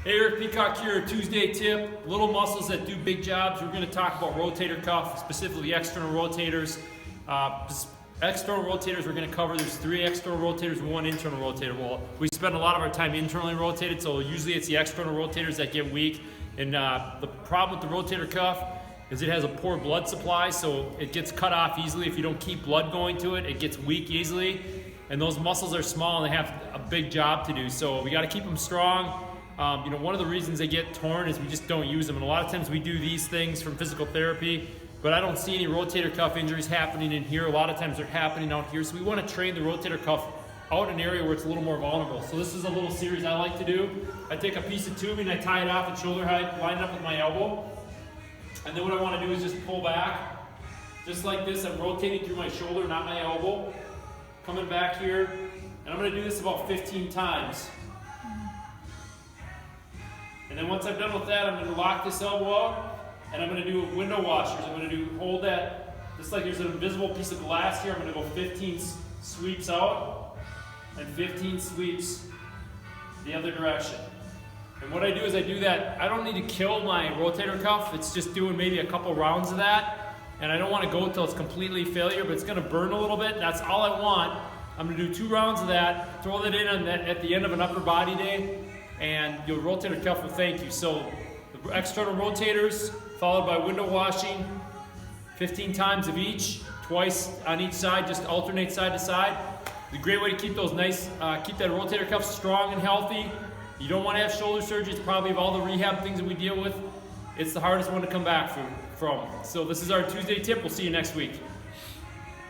Hey, Eric Peacock here, Tuesday tip, little muscles that do big jobs. We're going to talk about rotator cuff, specifically external rotators. External rotators we're going to cover, there's 3 external rotators and 1 internal rotator. Well, we spend a lot of our time internally rotated, so usually it's the external rotators that get weak. And the problem with the rotator cuff is it has a poor blood supply, so it gets cut off easily. If you don't keep blood going to it, it gets weak easily. And those muscles are small and they have a big job to do, so we got to keep them strong. One of the reasons they get torn is we just don't use them. And a lot of times we do these things from physical therapy, but I don't see any rotator cuff injuries happening in here. A lot of times they're happening out here. So we want to train the rotator cuff out in an area where it's a little more vulnerable. So this is a little series I like to do. I take a piece of tubing, I tie it off at shoulder height, line it up with my elbow. And then what I want to do is just pull back. Just like this, I'm rotating through my shoulder, not my elbow. Coming back here. And I'm going to do this about 15 times. And then once I'm done with that, I'm going to lock this elbow out, and I'm going to do window washers. I'm going to hold that, just like there's an invisible piece of glass here, I'm going to go 15 sweeps out, and 15 sweeps the other direction. And what I do is I do that, I don't need to kill my rotator cuff, it's just doing maybe a couple rounds of that, and I don't want to go until it's completely failure, but it's going to burn a little bit, that's all I want. I'm going to do 2 rounds of that, throw that in on that at the end of an upper body day, and your rotator cuff will thank you. So the external rotators followed by window washing, 15 times of each, twice on each side, just alternate side to side. It's a great way to keep those keep that rotator cuff strong and healthy. You don't want to have shoulder surgery. It's probably of all the rehab things that we deal with, it's the hardest one to come back from. So this is our Tuesday tip. We'll see you next week.